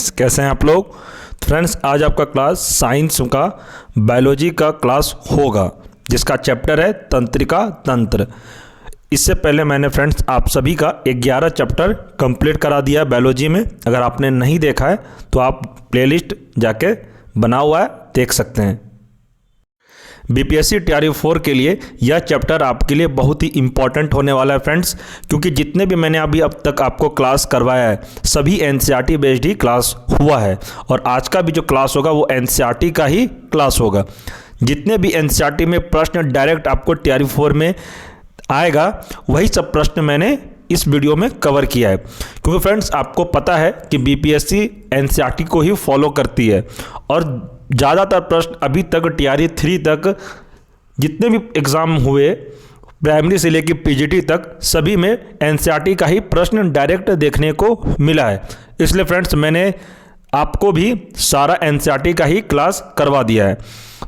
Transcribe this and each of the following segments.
Friends, कैसे हैं आप लोग। फ्रेंड्स, आज आपका क्लास साइंस का बायोलॉजी का क्लास होगा, जिसका चैप्टर है तंत्रिका तंत्र। इससे पहले मैंने फ्रेंड्स आप सभी का 11 चैप्टर कंप्लीट करा दिया है बायोलॉजी में। अगर आपने नहीं देखा है तो आप प्लेलिस्ट जाके बना हुआ है, देख सकते हैं। बीपीएससी टीआरई 4 के लिए यह चैप्टर आपके लिए बहुत ही इंपॉर्टेंट होने वाला है फ्रेंड्स, क्योंकि जितने भी मैंने अभी अब तक आपको क्लास करवाया है सभी एनसीईआरटी बेस्ड ही क्लास हुआ है, और आज का भी जो क्लास होगा वो एनसीईआरटी का ही क्लास होगा। जितने भी एनसीईआरटी में प्रश्न डायरेक्ट आपको टीआरई 4 में आएगा वही सब प्रश्न मैंने इस वीडियो में कवर किया है, क्योंकि फ्रेंड्स आपको पता है कि बीपीएससी एनसीईआरटी को ही फॉलो करती है, और ज़्यादातर प्रश्न अभी तक टीआरई 3 तक जितने भी एग्ज़ाम हुए प्राइमरी से लेकर पीजीटी तक सभी में एनसीईआरटी का ही प्रश्न डायरेक्ट देखने को मिला है। इसलिए फ्रेंड्स मैंने आपको भी सारा एनसीईआरटी का ही क्लास करवा दिया है।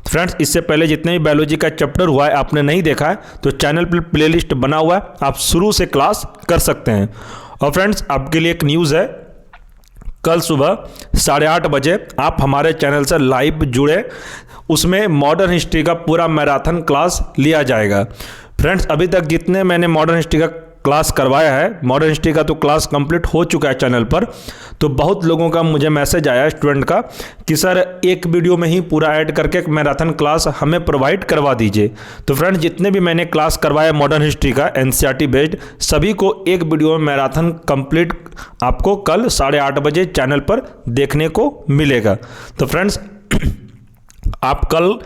फ्रेंड्स, इससे पहले जितने भी बायोलॉजी का चैप्टर हुआ है आपने नहीं देखा है तो चैनल पर प्लेलिस्ट बना हुआ है, आप शुरू से क्लास कर सकते हैं। और फ्रेंड्स आपके लिए एक न्यूज़ है, कल सुबह 8:30 बजे आप हमारे चैनल से लाइव जुड़े, उसमें मॉडर्न हिस्ट्री का पूरा मैराथन क्लास लिया जाएगा। फ्रेंड्स, अभी तक जितने मैंने मॉडर्न हिस्ट्री का क्लास करवाया है, मॉडर्न हिस्ट्री का तो क्लास कंप्लीट हो चुका है चैनल पर, तो बहुत लोगों का मुझे मैसेज आया स्टूडेंट का कि सर एक वीडियो में ही पूरा ऐड करके एक मैराथन क्लास हमें प्रोवाइड करवा दीजिए। तो फ्रेंड्स जितने भी मैंने क्लास करवाया मॉडर्न हिस्ट्री का एनसीईआरटी बेस्ड, सभी को एक वीडियो में मैराथन कंप्लीट आपको कल 8:30 बजे चैनल पर देखने को मिलेगा। तो फ्रेंड्स आप कल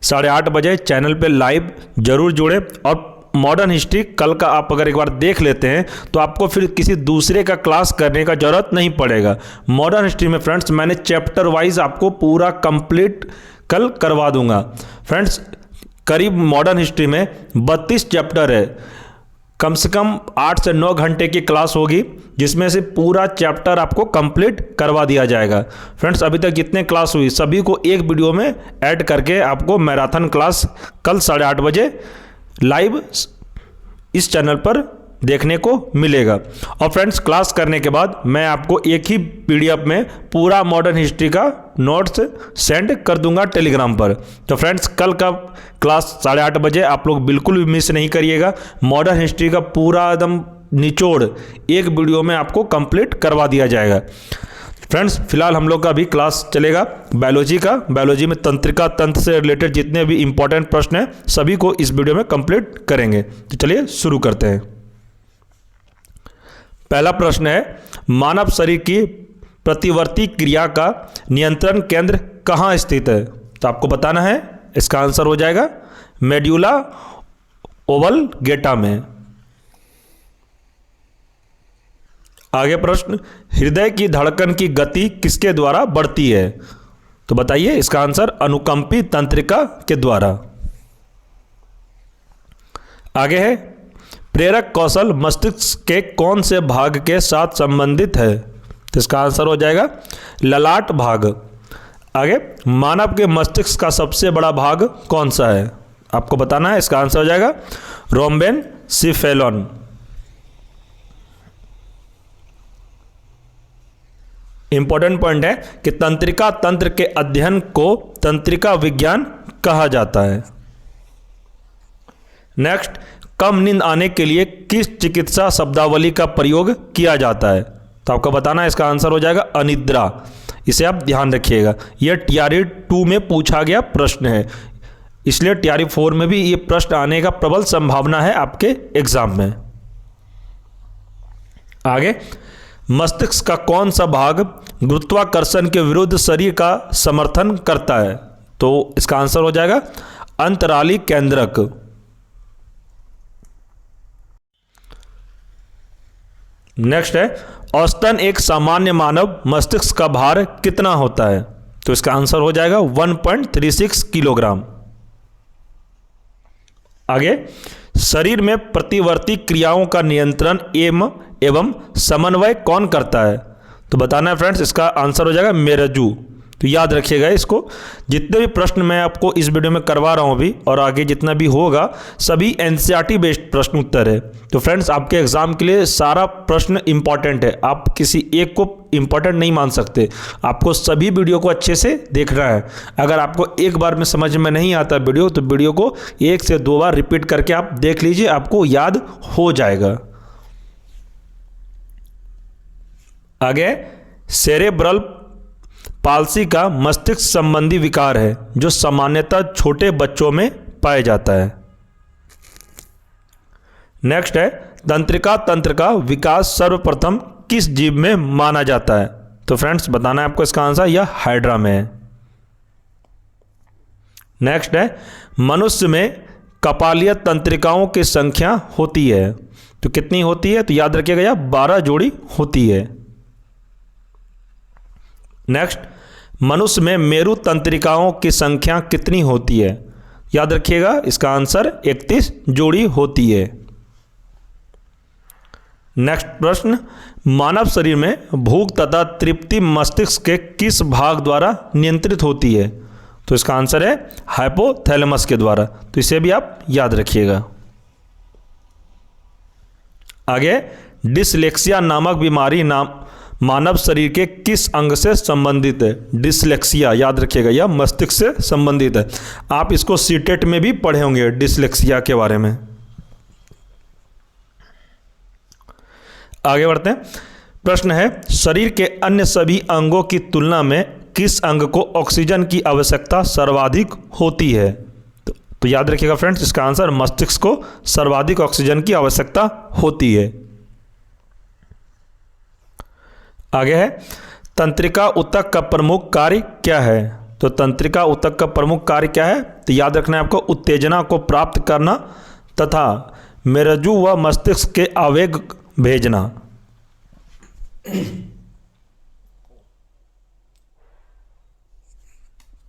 8:30 बजे चैनल पर लाइव जरूर जुड़े, और मॉडर्न हिस्ट्री कल का आप अगर एक बार देख लेते हैं तो आपको फिर किसी दूसरे का क्लास करने का ज़रूरत नहीं पड़ेगा। मॉडर्न हिस्ट्री में फ्रेंड्स मैंने चैप्टर वाइज आपको पूरा कंप्लीट कल करवा दूंगा। फ्रेंड्स करीब मॉडर्न हिस्ट्री में 32 चैप्टर है, कम से कम 8 से 9 घंटे की क्लास होगी, जिसमें से पूरा चैप्टर आपको कंप्लीट करवा दिया जाएगा। फ्रेंड्स अभी तक जितने क्लास हुई सभी को एक वीडियो में ऐड करके आपको मैराथन क्लास कल 8:30 बजे लाइव इस चैनल पर देखने को मिलेगा। और फ्रेंड्स क्लास करने के बाद मैं आपको एक ही पीडीएफ में पूरा मॉडर्न हिस्ट्री का नोट्स सेंड कर दूंगा टेलीग्राम पर। तो फ्रेंड्स कल का क्लास 8:30 बजे आप लोग बिल्कुल भी मिस नहीं करिएगा। मॉडर्न हिस्ट्री का पूरा एकदम निचोड़ एक वीडियो में आपको कंप्लीट करवा दिया जाएगा। फ्रेंड्स फिलहाल हम लोग का अभी क्लास चलेगा बायोलॉजी का। बायोलॉजी में तंत्रिका तंत्र से रिलेटेड जितने भी इंपॉर्टेंट प्रश्न हैं सभी को इस वीडियो में कंप्लीट करेंगे। तो चलिए शुरू करते हैं। पहला प्रश्न है, मानव शरीर की प्रतिवर्ती क्रिया का नियंत्रण केंद्र कहाँ स्थित है? तो आपको बताना है, इसका आंसर हो जाएगा मेड्यूला ओवलगेटा में। आगे प्रश्न, हृदय की धड़कन की गति किसके द्वारा बढ़ती है? तो बताइए, इसका आंसर अनुकंपी तंत्रिका के द्वारा। आगे है, प्रेरक कौशल मस्तिष्क के कौन से भाग के साथ संबंधित है? तो इसका आंसर हो जाएगा ललाट भाग। आगे, मानव के मस्तिष्क का सबसे बड़ा भाग कौन सा है? आपको बताना है, इसका आंसर हो जाएगा रोम्बेनसिफेलॉन। इंपॉर्टेंट पॉइंट है कि तंत्रिका तंत्र के अध्ययन को तंत्रिका विज्ञान कहा जाता है। नेक्स्ट, कम नींद आने के लिए किस चिकित्सा शब्दावली का प्रयोग किया जाता है? तो आपको बताना है, इसका आंसर हो जाएगा अनिद्रा। इसे आप ध्यान रखिएगा, यह टीआरई 2 में पूछा गया प्रश्न है, इसलिए टीआरई 4 में भी ये प्रश्न आने का प्रबल संभावना है आपके एग्जाम में। आगे, मस्तिष्क का कौन सा भाग गुरुत्वाकर्षण के विरुद्ध शरीर का समर्थन करता है? तो इसका आंसर हो जाएगा अंतराली केंद्रक। नेक्स्ट है, औसतन एक सामान्य मानव मस्तिष्क का भार कितना होता है? तो इसका आंसर हो जाएगा 1.36 किलोग्राम। आगे, शरीर में प्रतिवर्ती क्रियाओं का नियंत्रण एवं समन्वय कौन करता है? तो बताना है फ्रेंड्स, इसका आंसर हो जाएगा मेरुज्जु। तो याद रखिएगा इसको। जितने भी प्रश्न मैं आपको इस वीडियो में करवा रहा हूँ अभी और आगे जितना भी होगा सभी एनसीईआरटी बेस्ड प्रश्न उत्तर है। तो फ्रेंड्स आपके एग्जाम के लिए सारा प्रश्न इंपॉर्टेंट है, आप किसी एक को इंपॉर्टेंट नहीं मान सकते, आपको सभी वीडियो को अच्छे से देखना है। अगर आपको एक बार में समझ में नहीं आता वीडियो तो वीडियो को 1 से 2 बार रिपीट करके आप देख लीजिए, आपको याद हो जाएगा। आगे सेरेब्रल पाल्सी का मस्तिष्क संबंधी विकार है जो सामान्यतः छोटे बच्चों में पाया जाता है। नेक्स्ट है तंत्रिका तंत्र का विकास सर्वप्रथम किस जीव में माना जाता है? तो फ्रेंड्स बताना है आपको इसका आंसर, यह हाइड्रा में है। नेक्स्ट है मनुष्य में कपालीय तंत्रिकाओं की संख्या होती है, तो कितनी होती है? तो याद रखिएगा यह 12 जोड़ी होती है। नेक्स्ट मनुष्य में मेरु तंत्रिकाओं की संख्या कितनी होती है? याद रखिएगा इसका आंसर 31 जोड़ी होती है। नेक्स्ट प्रश्न मानव शरीर में भूख तथा तृप्ति मस्तिष्क के किस भाग द्वारा नियंत्रित होती है? तो इसका आंसर है हाइपोथैलेमस के द्वारा, तो इसे भी आप याद रखिएगा। आगे डिसलेक्सिया नामक बीमारी मानव शरीर के किस अंग से संबंधित है? डिसलेक्सिया याद रखिएगा यह मस्तिष्क से संबंधित है। आप इसको सीटेट में भी पढ़े होंगे डिसलेक्सिया के बारे में। आगे बढ़ते हैं। प्रश्न है शरीर के अन्य सभी अंगों की तुलना में किस अंग को ऑक्सीजन की आवश्यकता सर्वाधिक होती है? तो याद रखिएगा फ्रेंड्स इसका आंसर मस्तिष्क को सर्वाधिक ऑक्सीजन की आवश्यकता होती है। आगे है तंत्रिका ऊतक का प्रमुख कार्य क्या है? तो तंत्रिका ऊतक का प्रमुख कार्य क्या है? तो याद रखना है आपको उत्तेजना को प्राप्त करना तथा मेरुज्जु व मस्तिष्क के आवेग भेजना।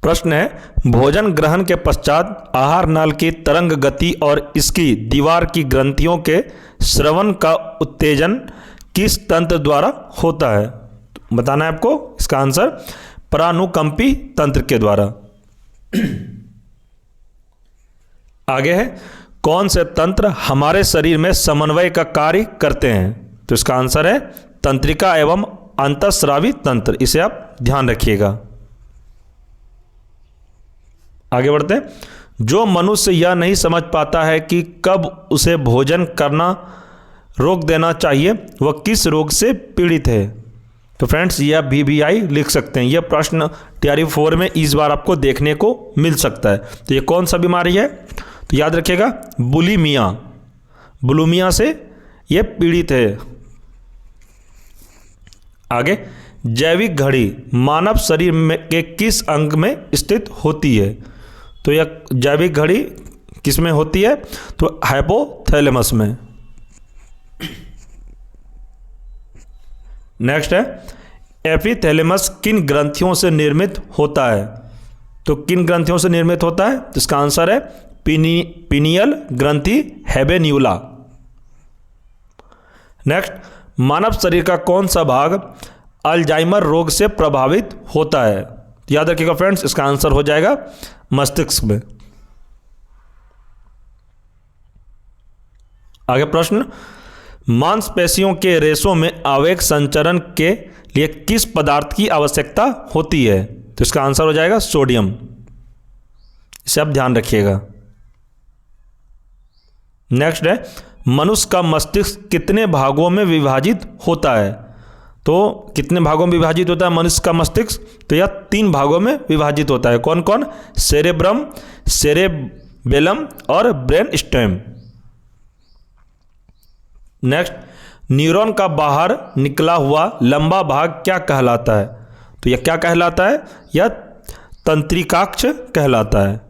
प्रश्न है भोजन ग्रहण के पश्चात आहार नाल की तरंग गति और इसकी दीवार की ग्रंथियों के श्रवण का उत्तेजन किस तंत्र द्वारा होता है? तो बताना है आपको इसका आंसर परानुकंपी तंत्र के द्वारा। आगे है कौन से तंत्र हमारे शरीर में समन्वय का कार्य करते हैं? तो इसका आंसर है तंत्रिका एवं अंतःस्रावी तंत्र, इसे आप ध्यान रखिएगा। आगे बढ़ते हैं। जो मनुष्य यह नहीं समझ पाता है कि कब उसे भोजन करना रोक देना चाहिए वह किस रोग से पीड़ित है? तो फ्रेंड्स यह VBI लिख सकते हैं। यह प्रश्न तैयारी 4 में इस बार आपको देखने को मिल सकता है। तो ये कौन सा बीमारी है? तो याद रखिएगा बुलिमिया से यह पीड़ित है। आगे जैविक घड़ी मानव शरीर में के किस अंग में स्थित होती है? तो यह जैविक घड़ी किस में होती है? तो हाइपोथैलेमस में। नेक्स्ट है एपिथैलेमस किन ग्रंथियों से निर्मित होता है? तो किन ग्रंथियों से निर्मित होता है? तो इसका आंसर है पीनियल ग्रंथि हैबेन्यूला। नेक्स्ट मानव शरीर का कौन सा भाग अल्जाइमर रोग से प्रभावित होता है? याद रखिएगा फ्रेंड्स इसका आंसर हो जाएगा मस्तिष्क में। आगे प्रश्न मांसपेशियों के रेशों में आवेग संचरण के लिए किस पदार्थ की आवश्यकता होती है? तो इसका आंसर हो जाएगा सोडियम, इसे आप ध्यान रखिएगा। नेक्स्ट है मनुष्य का मस्तिष्क कितने भागों में विभाजित होता है? तो कितने भागों में विभाजित होता है मनुष्य का मस्तिष्क? तो यह 3 भागों में विभाजित होता है। कौन कौन? सेरेब्रम, सेरेबेलम और ब्रेन स्टेम। नेक्स्ट न्यूरॉन का बाहर निकला हुआ लंबा भाग क्या कहलाता है? तो यह क्या कहलाता है? यह तंत्रिकाक्ष कहलाता है।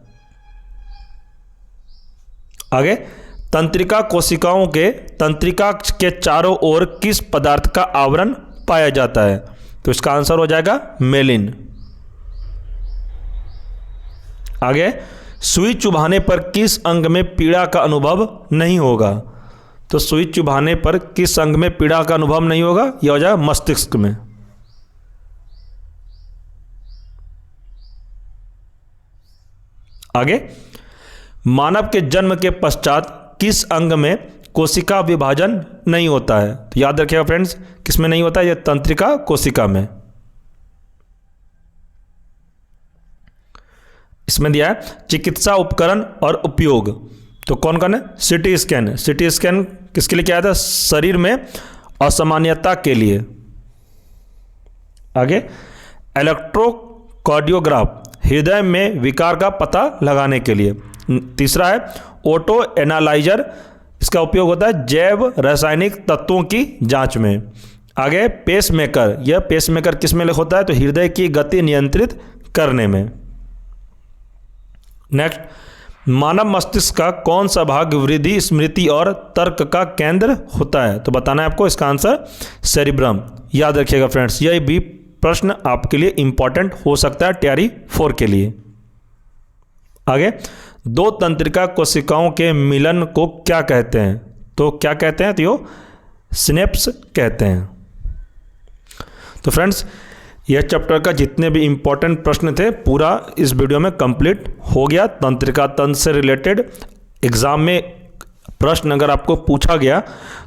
आगे तंत्रिका कोशिकाओं के तंत्रिकाक्ष के चारों ओर किस पदार्थ का आवरण पाया जाता है? तो इसका आंसर हो जाएगा मेलिन। आगे सुई चुभाने पर किस अंग में पीड़ा का अनुभव नहीं होगा? तो सुई चुभाने पर किस अंग में पीड़ा का अनुभव नहीं होगा? यह हो जाएगा मस्तिष्क में। आगे, मानव के जन्म के पश्चात किस अंग में कोशिका विभाजन नहीं होता है? तो याद रखिएगा फ्रेंड्स, किस में नहीं होता है? ये तंत्रिका कोशिका में। इसमें दिया है चिकित्सा उपकरण और उपयोग, तो कौन कौन है? CT scan. सीटी स्कैन किसके लिए किया था? शरीर में असामान्यता के लिए। आगे, इलेक्ट्रोकार्डियोग्राफ, हृदय में विकार का पता लगाने के लिए। तीसरा है ऑटो एनालाइजर, इसका उपयोग होता है जैव रासायनिक तत्वों की जांच में। आगे, पेसमेकर, यह पेसमेकर किस में होता है? तो हृदय की गति नियंत्रित करने में। नेक्स्ट, मानव मस्तिष्क का कौन सा भाग वृद्धि, स्मृति और तर्क का केंद्र होता है? तो बताना है आपको, इसका आंसर सेरिब्रम। याद रखिएगा फ्रेंड्स, यह भी प्रश्न आपके लिए इंपॉर्टेंट हो सकता है तैयारी 4 के लिए। आगे, दो तंत्रिका कोशिकाओं के मिलन को क्या कहते हैं? तो क्या कहते हैं? तो यो सिनेप्स कहते हैं। तो फ्रेंड्स, यह चैप्टर का जितने भी इंपॉर्टेंट प्रश्न थे पूरा इस वीडियो में कंप्लीट हो गया। तंत्रिका तंत्र से रिलेटेड एग्जाम में प्रश्न अगर आपको पूछा गया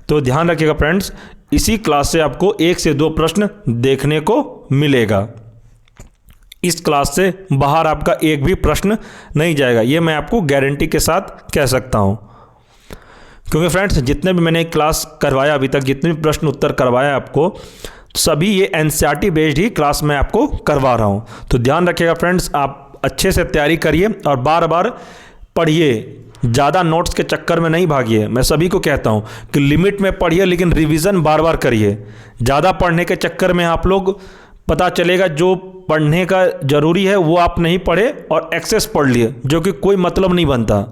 तो ध्यान रखिएगा फ्रेंड्स, इसी क्लास से आपको 1 से 2 प्रश्न देखने को मिलेगा। इस क्लास से बाहर आपका एक भी प्रश्न नहीं जाएगा, ये मैं आपको गारंटी के साथ कह सकता हूँ। क्योंकि फ्रेंड्स, जितने भी मैंने क्लास करवाया अभी तक, जितने भी प्रश्न उत्तर करवाया आपको, सभी ये एनसीईआरटी बेस्ड ही क्लास में आपको करवा रहा हूँ। तो ध्यान रखिएगा फ्रेंड्स, आप अच्छे से तैयारी करिए और बार बार पढ़िए, ज़्यादा नोट्स के चक्कर में नहीं भागिए। मैं सभी को कहता हूँ कि लिमिट में पढ़िए, लेकिन रिवीजन बार बार करिए। ज़्यादा पढ़ने के चक्कर में आप लोग, पता चलेगा जो पढ़ने का ज़रूरी है वो आप नहीं पढ़े और एक्सेस पढ़ लिए, जो कि कोई मतलब नहीं बनता।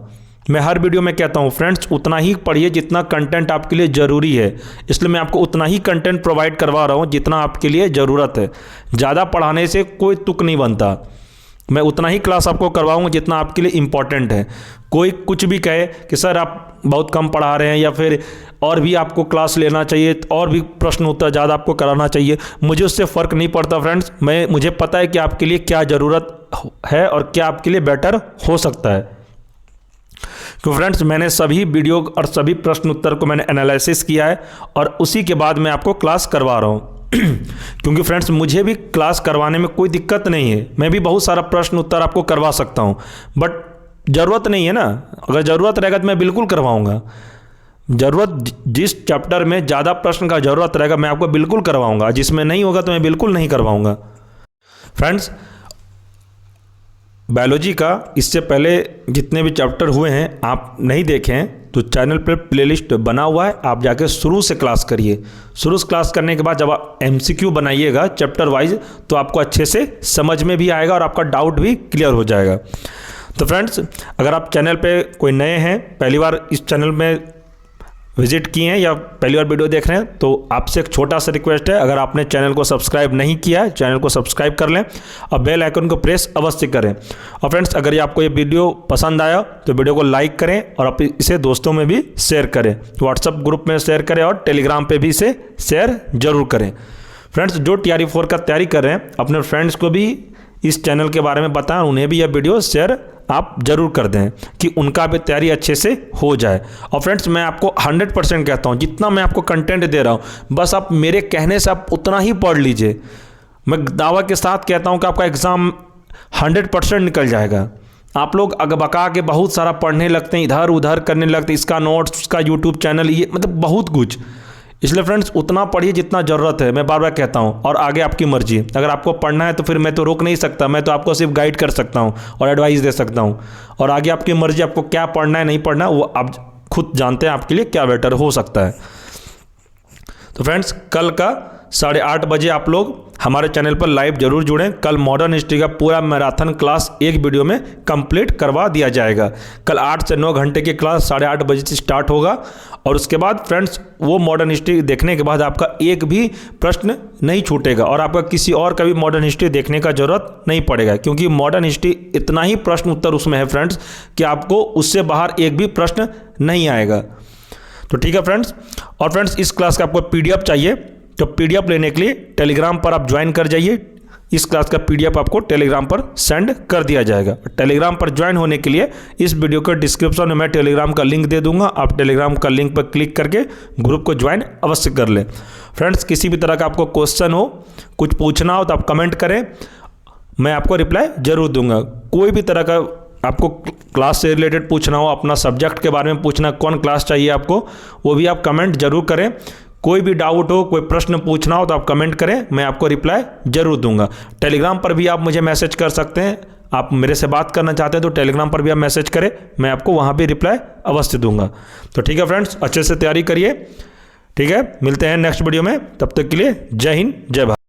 मैं हर वीडियो में कहता हूँ फ्रेंड्स, उतना ही पढ़िए जितना कंटेंट आपके लिए ज़रूरी है। इसलिए मैं आपको उतना ही कंटेंट प्रोवाइड करवा रहा हूँ जितना आपके लिए ज़रूरत है। ज़्यादा पढ़ाने से कोई तुक नहीं बनता। मैं उतना ही क्लास आपको करवाऊँगा जितना आपके लिए इम्पॉर्टेंट है। कोई कुछ भी कहे कि सर आप बहुत कम पढ़ा रहे हैं या फिर और भी आपको क्लास लेना चाहिए, और भी प्रश्न उत्तर ज़्यादा आपको कराना चाहिए, मुझे उससे फ़र्क नहीं पड़ता फ्रेंड्स। मुझे पता है कि आपके लिए क्या ज़रूरत है और क्या आपके लिए बेटर हो सकता है। तो फ्रेंड्स, मैंने सभी वीडियो और सभी प्रश्न उत्तर को मैंने एनालिसिस किया है और उसी के बाद मैं आपको क्लास करवा रहा हूँ। क्योंकि फ्रेंड्स, मुझे भी क्लास करवाने में कोई दिक्कत नहीं है, मैं भी बहुत सारा प्रश्न उत्तर आपको करवा सकता हूँ, बट ज़रूरत नहीं है ना। अगर ज़रूरत रहेगा तो मैं बिल्कुल करवाऊँगा। ज़रूरत, जिस चैप्टर में ज़्यादा प्रश्न का ज़रूरत रहेगा मैं आपको बिल्कुल करवाऊँगा, जिसमें नहीं होगा तो मैं बिल्कुल नहीं करवाऊँगा। फ्रेंड्स, बायोलॉजी का इससे पहले जितने भी चैप्टर हुए हैं आप नहीं देखें तो चैनल पर प्लेलिस्ट बना हुआ है, आप जाके शुरू से क्लास करिए। शुरू से क्लास करने के बाद जब आप MCQ बनाइएगा चैप्टर वाइज तो आपको अच्छे से समझ में भी आएगा और आपका डाउट भी क्लियर हो जाएगा। तो फ्रेंड्स, अगर आप चैनल पे कोई नए हैं, पहली बार इस चैनल में विजिट किए हैं या पहली बार वीडियो देख रहे हैं, तो आपसे एक छोटा सा रिक्वेस्ट है, अगर आपने चैनल को सब्सक्राइब नहीं किया है चैनल को सब्सक्राइब कर लें और बेल आइकन को प्रेस अवश्य करें। और फ्रेंड्स, अगर ये आपको ये वीडियो पसंद आया तो वीडियो को लाइक करें और आप इसे दोस्तों में भी शेयर करें, व्हाट्सएप ग्रुप में शेयर करें और टेलीग्राम पर भी इसे शेयर जरूर करें। फ्रेंड्स, जो TRE 4 का तैयारी कर रहे हैं अपने फ्रेंड्स को भी इस चैनल के बारे में बताएं, उन्हें भी यह वीडियो शेयर आप जरूर कर दें कि उनका भी तैयारी अच्छे से हो जाए। और फ्रेंड्स, मैं आपको 100% कहता हूँ, जितना मैं आपको कंटेंट दे रहा हूँ बस आप मेरे कहने से आप उतना ही पढ़ लीजिए। मैं दावा के साथ कहता हूँ कि आपका एग्ज़ाम 100% निकल जाएगा। आप लोग अगबका के बहुत सारा पढ़ने लगते हैं, इधर उधर करने लगते हैं, इसका नोट्स, उसका यूट्यूब चैनल, ये मतलब बहुत कुछ। इसलिए फ्रेंड्स, उतना पढ़िए जितना ज़रूरत है, मैं बार बार कहता हूँ, और आगे आपकी मर्जी। अगर आपको पढ़ना है तो फिर मैं तो रोक नहीं सकता, मैं तो आपको सिर्फ गाइड कर सकता हूँ और एडवाइस दे सकता हूँ, और आगे आपकी मर्जी, आपको क्या पढ़ना है नहीं पढ़ना वो आप खुद जानते हैं आपके लिए क्या बेटर हो सकता है। तो फ्रेंड्स, कल का 8:30 बजे आप लोग हमारे चैनल पर लाइव जरूर जुड़ें। कल मॉडर्न हिस्ट्री का पूरा मैराथन क्लास एक वीडियो में कंप्लीट करवा दिया जाएगा। कल 8 से 9 घंटे की क्लास 8:30 बजे से स्टार्ट होगा और उसके बाद फ्रेंड्स वो मॉडर्न हिस्ट्री देखने के बाद आपका एक भी प्रश्न नहीं छूटेगा और आपका किसी और का भी मॉडर्न हिस्ट्री देखने का जरूरत नहीं पड़ेगा, क्योंकि मॉडर्न हिस्ट्री इतना ही प्रश्न उत्तर उसमें है फ्रेंड्स कि आपको उससे बाहर एक भी प्रश्न नहीं आएगा। तो ठीक है फ्रेंड्स। और फ्रेंड्स, इस क्लास का आपको PDF चाहिए तो PDF लेने के लिए टेलीग्राम पर आप ज्वाइन कर जाइए। इस क्लास का PDF आपको टेलीग्राम पर सेंड कर दिया जाएगा। टेलीग्राम पर ज्वाइन होने के लिए इस वीडियो के डिस्क्रिप्शन में मैं टेलीग्राम का लिंक दे दूंगा, आप टेलीग्राम का लिंक पर क्लिक करके ग्रुप को ज्वाइन अवश्य कर लें। फ्रेंड्स, किसी भी तरह का आपको क्वेश्चन हो, कुछ पूछना हो तो आप कमेंट करें, मैं आपको रिप्लाई जरूर दूंगा। कोई भी तरह का आपको क्लास से रिलेटेड पूछना हो, अपना सब्जेक्ट के बारे में पूछना, कौन क्लास चाहिए आपको, वो भी आप कमेंट जरूर करें। कोई भी डाउट हो, कोई प्रश्न पूछना हो तो आप कमेंट करें, मैं आपको रिप्लाई जरूर दूंगा। टेलीग्राम पर भी आप मुझे मैसेज कर सकते हैं, आप मेरे से बात करना चाहते हैं तो टेलीग्राम पर भी आप मैसेज करें, मैं आपको वहाँ भी रिप्लाई अवश्य दूंगा। तो ठीक है फ्रेंड्स, अच्छे से तैयारी करिए। ठीक है, मिलते हैं नेक्स्ट वीडियो में, तब तक के लिए जय हिंद जय भारत।